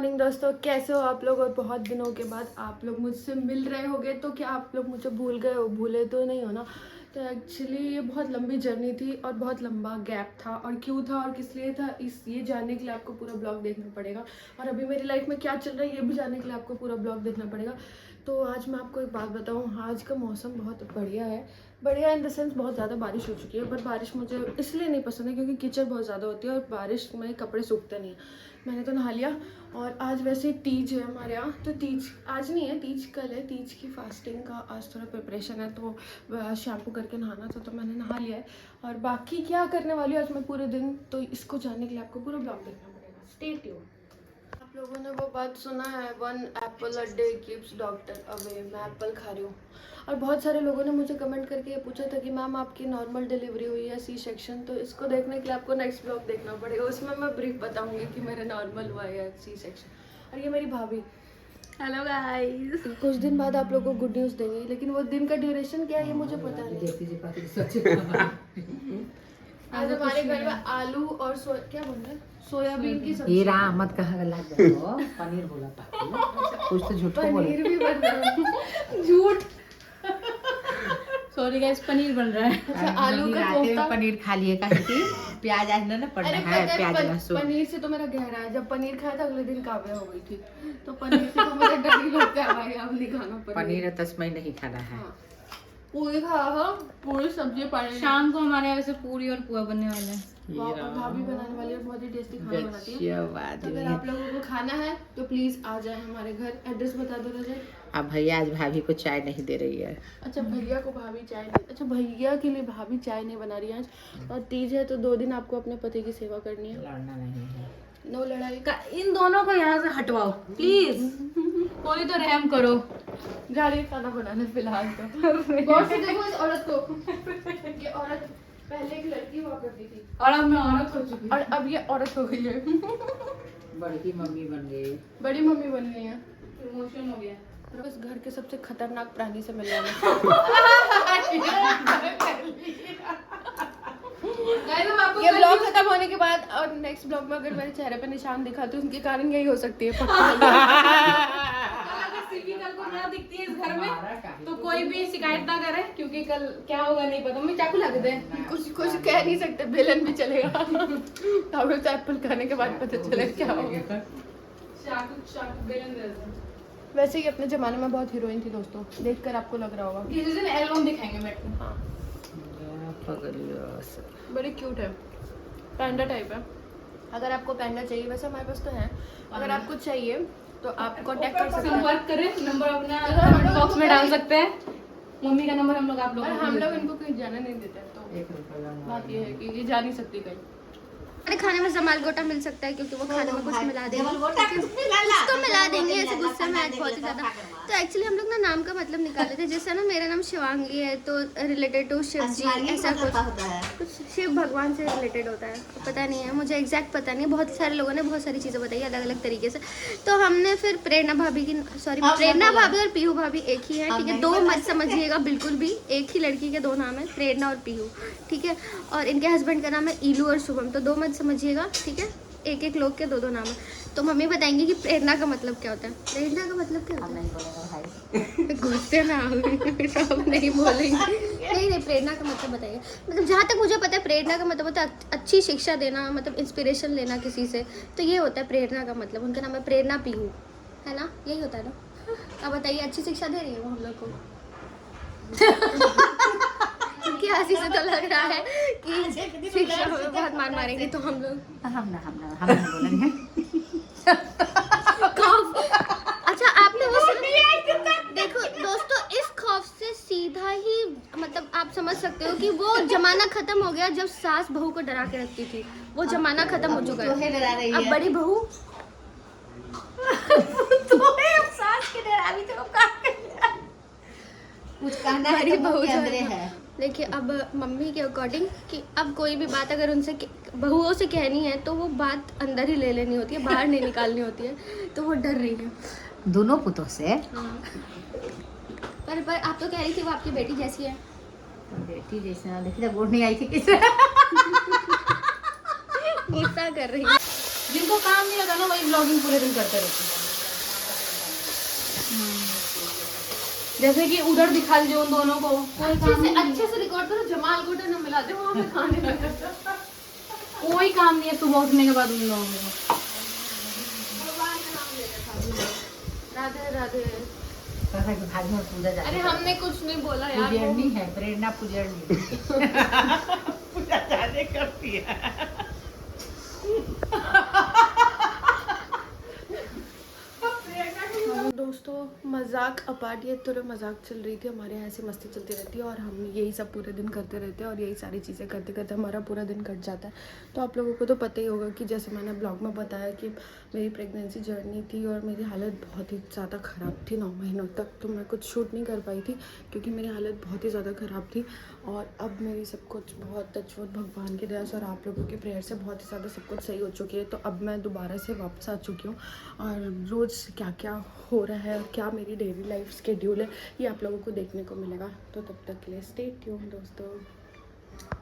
Morning दोस्तों, कैसे हो आप लोग। और बहुत दिनों के बाद आप लोग मुझसे मिल रहे होगे, तो क्या आप लोग मुझे भूल गए हो? भूले तो नहीं हो ना। तो एक्चुअली ये बहुत लंबी जर्नी थी और बहुत लंबा गैप था, और क्यों था और किस लिए था, ये जानने के लिए आपको पूरा ब्लॉग देखना पड़ेगा। और अभी मेरी लाइफ में क्या चल रहा है ये भी जानने के लिए आपको पूरा ब्लॉग देखना पड़ेगा। तो आज मैं आपको एक बात बताऊँ, आज का मौसम बहुत बढ़िया है। बढ़िया इन द सेंस बहुत ज़्यादा बारिश हो चुकी है, पर बारिश मुझे इसलिए नहीं पसंद है क्योंकि कीचड़ बहुत ज़्यादा होती है और बारिश में कपड़े सूखते नहीं हैं। मैंने तो नहा लिया। और आज वैसे तीज है हमारे यहाँ, तो तीज आज नहीं है, तीज कल है। तीज की फास्टिंग का आज थोड़ा प्रिपरेशन है, तो शैम्पू करके नहाना था, तो मैंने नहा लिया है। और बाकी क्या करने वाली हूँ आज मैं पूरे दिन, तो इसको जानने के लिए आपको पूरा ब्लॉग देखना पड़ेगा। Stay tuned. आप लोगों ने वो बात सुना है, 1 Apple a day keeps doctor away. मैं एप्पल खा रही हूँ। और बहुत सारे लोगों ने मुझे कमेंट करके ये पूछा था कि मैम आपकी नॉर्मल डिलीवरी हुई है सी सेक्शन, तो इसको देखने के लिए आपको नेक्स्ट ब्लॉग देखना पड़ेगा। उसमें मैं ब्रीफ बताऊंगी कि मेरा नॉर्मल हुआ है या सी सेक्शन। और ये मेरी भाभी। Hello guys. कुछ दिन बाद आप लोगों को गुड न्यूज़ देंगे, लेकिन वो दिन का ड्यूरेशन क्या है ये मुझे पता नहीं। आज हमारे घर में आलू और क्या बोल रहे हैं, सोयाबीन की सब्जी। हीरा मत कहा लग जाओ, पनीर बोला था कुछ तो झूठ बोला। पनीर भी बन रहा है। झूठ। सॉरी गाइस, पनीर बन रहा है। अच्छा, आलू का कोफ्ता। पनीर खा लिए कहीं प्याज आज ना पड़ना है, प्याज लहसुन। पनीर से तो मेरा गहरा है। जब पनीर खाया था अगले दिन काव्या हो गई थी, तो पनीर से तो मुझे डर ही लगता है भाई, अब नहीं खाना पनीर तस्मै नहीं खाना है। हाँ। पूरी खाया, पूरी सब्जी पनीर। शाम को हमारे यहाँ वैसे पूरी और पुआ बनने वाला है। भाभी बनाने वाली है, बहुत ही टेस्टी खाना बनाती है। तो अगर आप लोगों को खाना है तो प्लीज आ जाए हमारे घर। एड्रेस बता दो रजत। अब भैया आज भाभी को चाय नहीं दे रही है। अच्छा, भैया को भाभी चाय नहीं, अच्छा भैया के लिए भाभी चाय नहीं बना रही है आज। और तीज है तो 2 दिन आपको अपने पति की सेवा करनी है। लड़ना नहीं है। नो लड़ाई। इन दोनों को यहाँ से हटवाओ प्लीज। कोई तो रहम करो। जा रही है खाना बनाने फिलहाल तो। गौर से देखो इस औरत को। ये औरत पहले एक लड़की हुआ करती थी, और अब मैं औरत हो चुकी और अब ये औरत हो गई है। बड़ी मम्मी बन गई। बड़ी मम्मी बन गई है। इमोशन हो गया। बस घर के सबसे खतरनाक प्राणी से मिलने ये ब्लॉग खत्म होने के बाद और नेक्स्ट ब्लॉग में अगर मेरे चेहरे पे निशान दिखा तो उनके कारण यही हो सकती है। कल को ना दिखती है इस घर में तो कोई भी शिकायत ना करे, क्योंकि कल क्या होगा नहीं पता। मैं चाकू लग दे। कुछ कह नहीं सकते, बेलन भी चलेगा। आपको तो एप्पल खाने के बाद पता चलेगा क्या होगा। चाकू बेलन दे दे। वैसे ही अपने जमाने में बहुत हीरोइन थी दोस्तों, देखकर आपको लग रहा होगा। किसी दिन एल्बम दिखाएंगे मेरे को। हाँ, पगलियो बड़ी क्यूट है, पैंडा टाइप है। अगर आपको पैंडा चाहिए, वैसे हमारे पास तो है, अगर आपको चाहिए तो आप कांटेक्ट कर सकते हैं। संपर्क करें, नंबर अपना कमेंट बॉक्स में डाल सकते हैं। मम्मी का नंबर हम लोग आप लोग और हम लोग इनको कहीं जाने नहीं देते, तो 1 रुपया बात ये है कि ये जा नहीं सकती कहीं। अरे खाने में जमाल गोटा मिल सकता है, क्योंकि वो खाने में कुछ मिला देंगे, उसको मिला देंगे ऐसे गुस्से में आज बहुत ही ज्यादा। तो एक्चुअली हम लोग ना नाम का मतलब निकाले थे, जैसे ना मेरा नाम शिवांगी है तो रिलेटेड टू शिव जी, ऐसा कुछ शिव भगवान से रिलेटेड होता है। पता नहीं है मुझे एग्जैक्ट पता नहीं है, बहुत सारे लोगों ने बहुत सारी चीज़ें बताई अलग अलग तरीके से। तो हमने फिर प्रेरणा भाभी और पीहू भाभी एक ही है, ठीक है। 2 मत समझिएगा बिल्कुल भी, एक ही लड़की के 2 नाम है, प्रेरणा और पीहू, ठीक है। और इनके हस्बैंड का नाम है ईलू और शुभम, तो 2 मत समझिएगा, ठीक है। एक लोग के 2 नाम है। तो मम्मी बताएंगे कि प्रेरणा का मतलब क्या होता है। प्रेरणा का मतलब क्या होता है? गुस्से ना सब नहीं बोलेंगे। नहीं, प्रेरणा का मतलब बताइए। मतलब जहाँ तक मुझे पता है प्रेरणा का मतलब होता है अच्छी शिक्षा देना, मतलब इंस्पिरेशन लेना किसी से, तो ये होता है प्रेरणा का मतलब। उनका नाम है प्रेरणा पीहू, है ना, यही होता है ना। अब बताइए, अच्छी शिक्षा दे रही है वो हम लोग को। उनकी हंसी से तो लग रहा है कि शिक्षा में बहुत मार मारेंगे, तो हम लोग हम ना बोलेंगे। अच्छा, आपने वो देखो दोस्तों, इस खौफ से सीधा ही मतलब आप समझ सकते हो कि वो जमाना खत्म हो गया जब सास बहू को डरा के रखती थी। वो जमाना खत्म हो चुका है। अब बड़ी बहू सास के डरा भी तो कुछ कहना है, बड़ी बहू है। देखिए, अब मम्मी के अकॉर्डिंग कि अब कोई भी बात अगर उनसे बहुओं से कहनी है तो वो बात अंदर ही ले लेनी होती है, बाहर नहीं निकालनी होती है। तो वो डर रही है दोनों पुतों से। हाँ। पर आप तो कह रही थी वो आपकी बेटी जैसी है। बेटी जैसे देखिए, वोट नहीं आई थी किसी। गुस्सा कर रही है। जिनको काम नहीं होता ना वही ब्लॉगिंग पूरे दिन करते रहते हैं। जैसे कि उधर दिखा दीजिए उन दोनों को, अच्छे से रिकॉर्ड करो, जमाल गोटा ना मिला दे वहाँ पे खाने लगा। कोई काम नहीं है सुबह उठने के बाद उन लोगों को। राधे राधे। पता कि भाग में पूजा जाती अरे है। हमने कुछ नहीं बोला यार, वो पुजरनी है, प्रेरणा पुजरनी। पूजा जाने करती है। दोस्तों मजाक अपार्ट, ये थोड़ा मजाक चल रही थी हमारे यहाँ, ऐसी मस्ती चलती रहती है और हम यही सब पूरे दिन करते रहते हैं और यही सारी चीज़ें करते करते हमारा पूरा दिन कट जाता है। तो आप लोगों को तो पता ही होगा कि जैसे मैंने ब्लॉग में बताया कि मेरी प्रेगनेंसी जर्नी थी और मेरी हालत बहुत ही ज़्यादा ख़राब थी 9 महीनों तक। तो मैं कुछ शूट नहीं कर पाई थी क्योंकि मेरी हालत बहुत ही ज़्यादा ख़राब थी। और अब मेरी सब कुछ बहुत टचवुड भगवान की दया से और आप लोगों की प्रेयर से बहुत ही ज़्यादा सब कुछ सही हो चुकी है। तो अब मैं दोबारा से वापस आ चुकी हूँ और रोज़ क्या क्या हो रहा है और क्या मेरी डेली लाइफ स्केड्यूल है ये आप लोगों को देखने को मिलेगा। तो तब तक के लिए स्टे ट्यून्ड दोस्तों।